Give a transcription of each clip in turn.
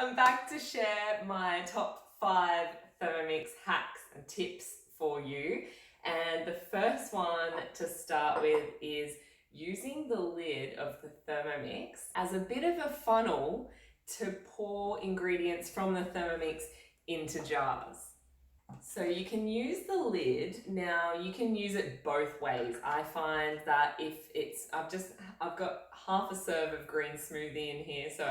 I'm back to share my top 5 Thermomix hacks and tips for you. And the first one to start with is using the lid of the Thermomix as a bit of a funnel to pour ingredients from the Thermomix into jars. So you can use the lid. Now you can use it both ways. I find that if it's, I've got half a serve of green smoothie in here. So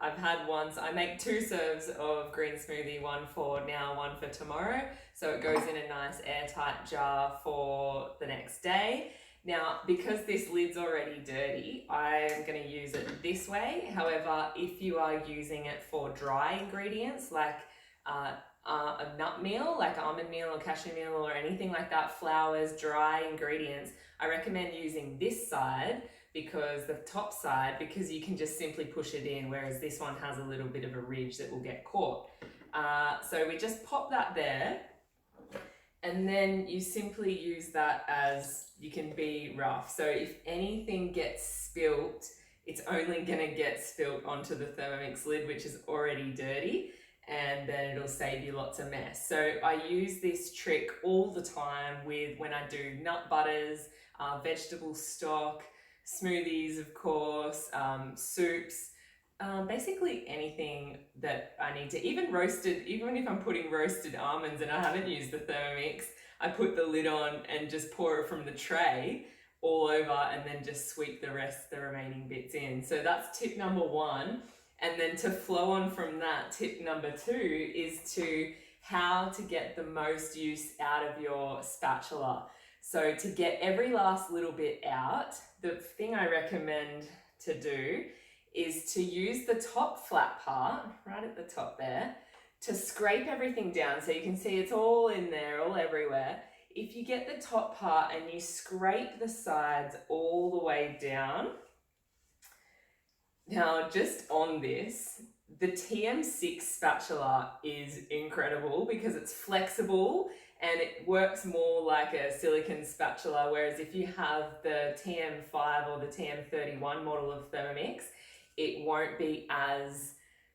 I've had once, I make 2 serves of green smoothie, one for now, one for tomorrow. So it goes in a nice airtight jar for the next day. Now, because this lid's already dirty, I'm going to use it this way. However, if you are using it for dry ingredients like a nut meal, like almond meal or cashew meal or anything like that, flours, dry ingredients, I recommend using this side, because the top side, because you can just simply push it in, whereas this one has a little bit of a ridge that will get caught. So we just pop that there, and then you simply use that as, you can be rough. So if anything gets spilt, it's only gonna get spilt onto the Thermomix lid, which is already dirty, and then it'll save you lots of mess. So I use this trick all the time with when I do nut butters, vegetable stock, smoothies, of course, soups, basically anything that I need to, even if I'm putting roasted almonds and I haven't used the Thermomix, I put the lid on and just pour it from the tray all over and then just sweep the remaining bits in. So that's tip number 1. And then to flow on from that, tip number 2 is to how to get the most use out of your spatula. So to get every last little bit out, the thing I recommend to do is to use the top flat part, right at the top there, to scrape everything down. So you can see it's all in there, all everywhere. If you get the top part and you scrape the sides all the way down. Now, just on this, the TM6 spatula is incredible because it's flexible and it works more like a silicone spatula, whereas if you have the TM5 or the TM31 model of Thermomix, it won't be as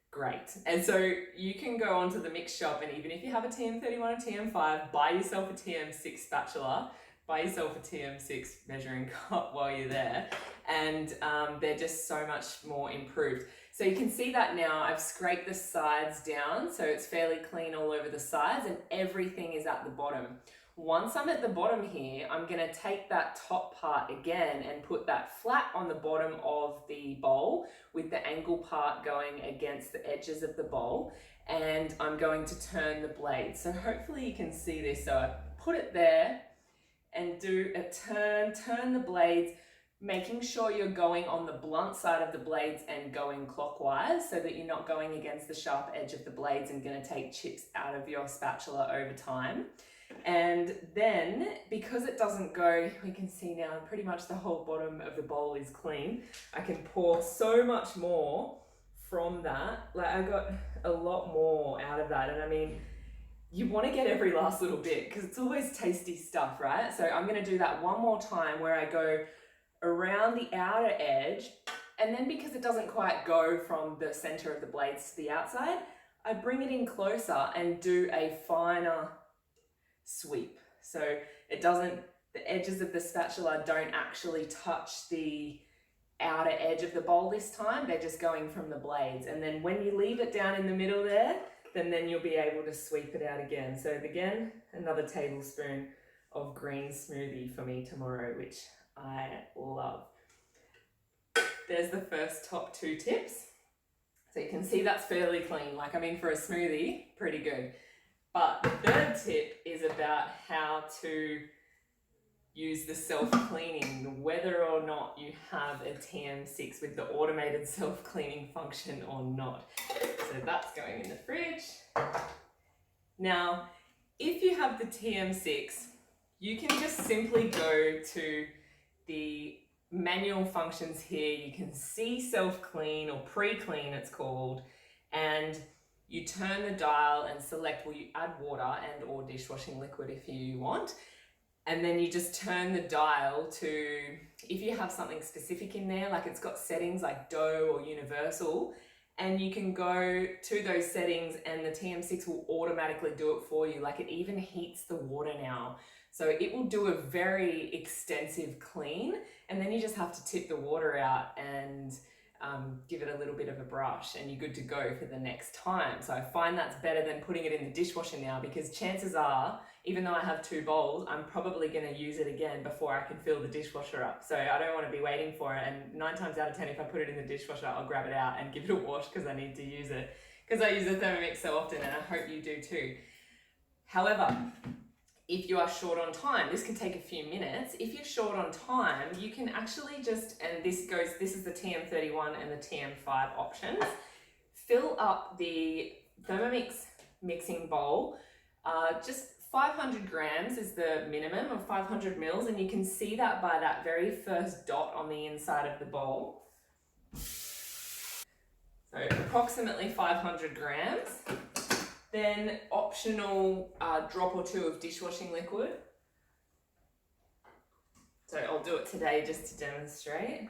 great. And so you can go onto the mix shop, and even if you have a TM31 or TM5, buy yourself a TM6 spatula, buy yourself a TM6 measuring cup while you're there, and they're just so much more improved. So you can see that now I've scraped the sides down, so it's fairly clean all over the sides and everything is at the bottom. Once I'm at the bottom here, I'm gonna take that top part again and put that flat on the bottom of the bowl with the angle part going against the edges of the bowl, and I'm going to turn the blade. So hopefully you can see this. So I put it there and do a turn the blades, making sure you're going on the blunt side of the blades and going clockwise so that you're not going against the sharp edge of the blades and going to take chips out of your spatula over time. And then, because it doesn't go, we can see now pretty much the whole bottom of the bowl is clean. I can pour so much more from that. Like, I got a lot more out of that, and I mean, you want to get every last little bit because it's always tasty stuff, right? So I'm going to do that one more time where I go around the outer edge, and then because it doesn't quite go from the center of the blades to the outside, I bring it in closer and do a finer sweep. So it doesn't, the edges of the spatula don't actually touch the outer edge of the bowl this time, they're just going from the blades. And then when you leave it down in the middle there, then you'll be able to sweep it out again. So again, another tablespoon of green smoothie for me tomorrow, which I love. There's the first top 2 tips. So you can see that's fairly clean. Like, I mean, for a smoothie, pretty good. But the third tip is about how to use the self-cleaning, whether or not you have a TM6 with the automated self-cleaning function or not. So that's going in the fridge. Now, if you have the TM6, you can just simply go to the manual functions here. You can see self-clean or pre-clean it's called, and you turn the dial and select, well, you add water and or dishwashing liquid if you want. And then you just turn the dial to, if you have something specific in there, like it's got settings like dough or universal, and you can go to those settings and the TM6 will automatically do it for you. Like, it even heats the water now. So it will do a very extensive clean, and then you just have to tip the water out and give it a little bit of a brush, and you're good to go for the next time. So I find that's better than putting it in the dishwasher now, because chances are, even though I have 2 bowls, I'm probably going to use it again before I can fill the dishwasher up. So I don't want to be waiting for it, and 9 times out of 10, if I put it in the dishwasher, I'll grab it out and give it a wash because I need to use it, because I use the Thermomix so often, and I hope you do too. However, if you are short on time, this can take a few minutes. If you're short on time, you can actually just, and this is the TM31 and the TM5 options, fill up the Thermomix mixing bowl. Just 500 grams is the minimum, of 500 mils, and you can see that by that very first dot on the inside of the bowl. So approximately 500 grams. Then optional drop or 2 of dishwashing liquid. So I'll do it today just to demonstrate.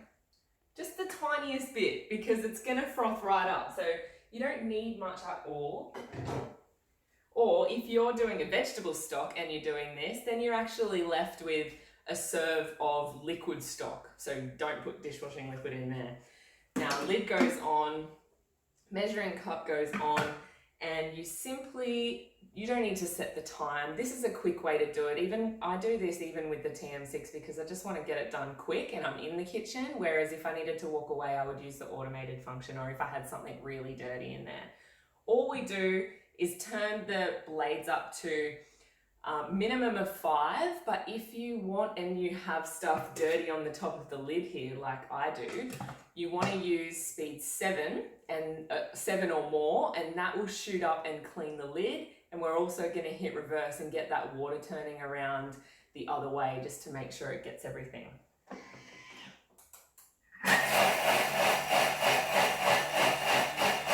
Just the tiniest bit, because it's gonna froth right up. So you don't need much at all. Or if you're doing a vegetable stock and you're doing this, then you're actually left with a serve of liquid stock. So don't put dishwashing liquid in there. Now, lid goes on, measuring cup goes on, and you don't need to set the time. This is a quick way to do it. I do this even with the TM6 because I just want to get it done quick and I'm in the kitchen, whereas if I needed to walk away, I would use the automated function, or if I had something really dirty in there. All we do is turn the blades up to minimum of 5, but if you want and you have stuff dirty on the top of the lid here, like I do, you want to use speed 7 and 7 or more, and that will shoot up and clean the lid. And we're also going to hit reverse and get that water turning around the other way, just to make sure it gets everything. So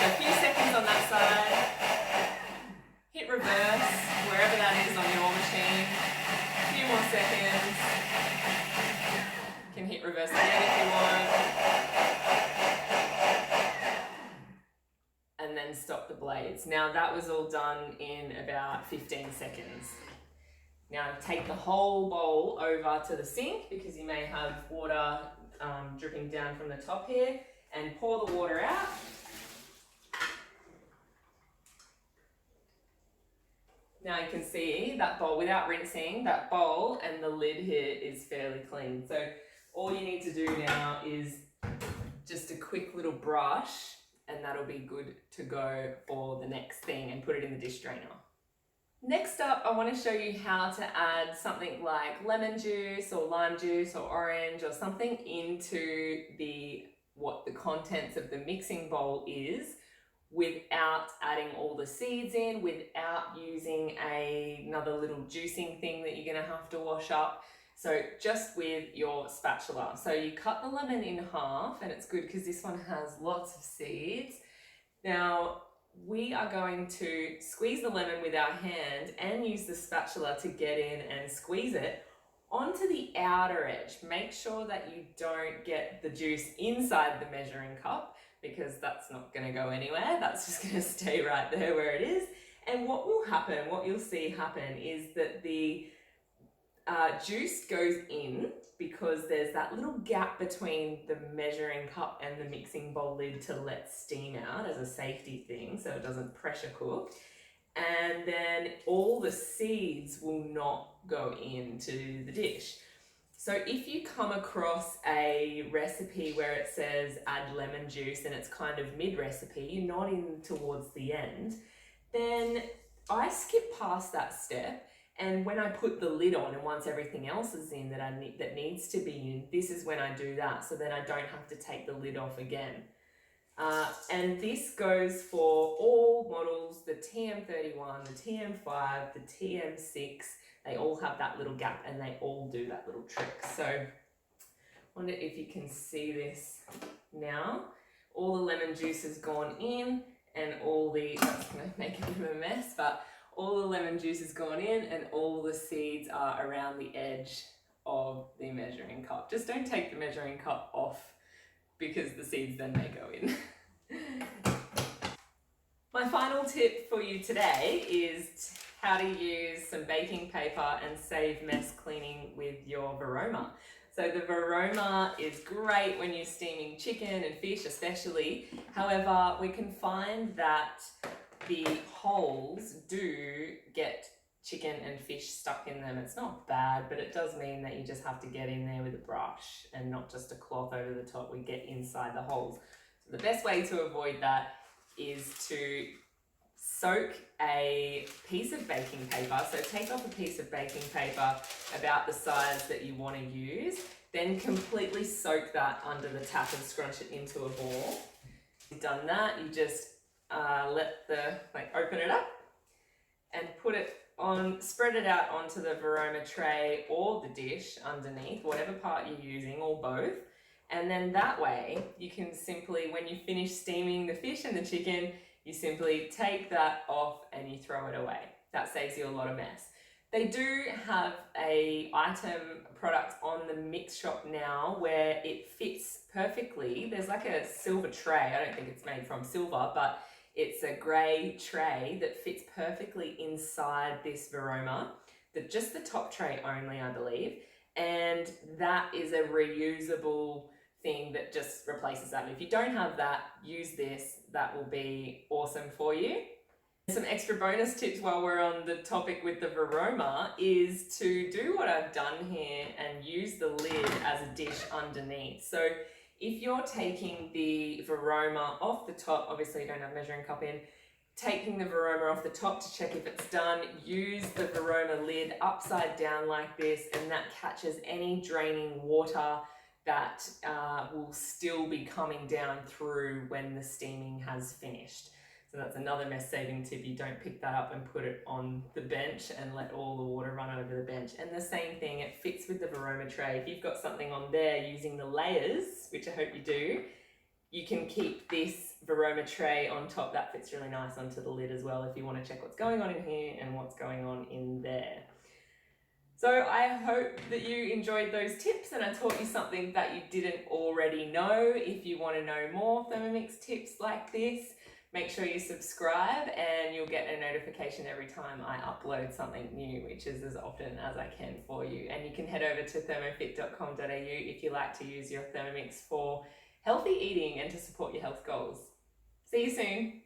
a few seconds on that side, hit reverse wherever that is on your machine, a few more seconds, you can hit reverse again if you want, and then stop the blades. Now that was all done in about 15 seconds. Now take the whole bowl over to the sink, because you may have water dripping down from the top here, and pour the water out. Now you can see that bowl, without rinsing, that bowl and the lid here is fairly clean. So all you need to do now is just a quick little brush, and that'll be good to go for the next thing, and put it in the dish drainer. Next up, I want to show you how to add something like lemon juice or lime juice or orange or something into what the contents of the mixing bowl is, without adding all the seeds in, without using another little juicing thing that you're going to have to wash up. So just with your spatula. So you cut the lemon in half, and it's good because this one has lots of seeds. Now we are going to squeeze the lemon with our hand and use the spatula to get in and squeeze it onto the outer edge. Make sure that you don't get the juice inside the measuring cup, because that's not going to go anywhere. That's just going to stay right there where it is. And what will happen, what you'll see happen, is that the juice goes in, because there's that little gap between the measuring cup and the mixing bowl lid to let steam out as a safety thing, so it doesn't pressure cook. And then all the seeds will not go into the dish. So if you come across a recipe where it says add lemon juice and it's kind of mid-recipe, you're not in towards the end, then I skip past that step. And when I put the lid on, and once everything else is in that needs to be in, this is when I do that, so then I don't have to take the lid off again. And this goes for all models, the TM31, the TM5, the TM6, they all have that little gap and they all do that little trick. So I wonder if you can see this now. All the lemon juice has gone in, and that's going to make a bit of a mess, but all the lemon juice has gone in and all the seeds are around the edge of the measuring cup. Just don't take the measuring cup off, because the seeds then may go in. my final tip for you today is how to use some baking paper and save mess cleaning with your Varoma. So the Varoma is great when you're steaming chicken and fish especially. However, we can find that the holes do get chicken and fish stuck in them. It's not bad, but it does mean that you just have to get in there with a brush and not just a cloth over the top. We get inside the holes. So the best way to avoid that is to soak a piece of baking paper. So take off a piece of baking paper about the size that you want to use, then completely soak that under the tap and scrunch it into a ball. You've done that, you just open it up and put it on, spread it out onto the Varoma tray or the dish underneath, whatever part you're using, or both. And then that way you can simply, when you finish steaming the fish and the chicken, you simply take that off and you throw it away. That saves you a lot of mess. They do have a product on the mix shop now where it fits perfectly. There's like a silver tray. I don't think it's made from silver, but it's a grey tray that fits perfectly inside this Varoma. Just the top tray only, I believe. And that is a reusable thing that just replaces that. And if you don't have that, use this. That will be awesome for you. Some extra bonus tips while we're on the topic with the Varoma is to do what I've done here and use the lid as a dish underneath. So if you're taking the Varoma off the top, obviously you don't have a measuring cup in, taking the Varoma off the top to check if it's done, use the Varoma lid upside down like this, and that catches any draining water that will still be coming down through when the steaming has finished. So that's another mess saving tip. You don't pick that up and put it on the bench and let all the water run over the bench. And the same thing, it fits with the Varoma tray. If you've got something on there using the layers, which I hope you do, you can keep this Varoma tray on top. That fits really nice onto the lid as well if you want to check what's going on in here and what's going on in there. So I hope that you enjoyed those tips and I taught you something that you didn't already know. If you want to know more Thermomix tips like this, make sure you subscribe and you'll get a notification every time I upload something new, which is as often as I can for you. And you can head over to thermofit.com.au if you like to use your Thermomix for healthy eating and to support your health goals. See you soon.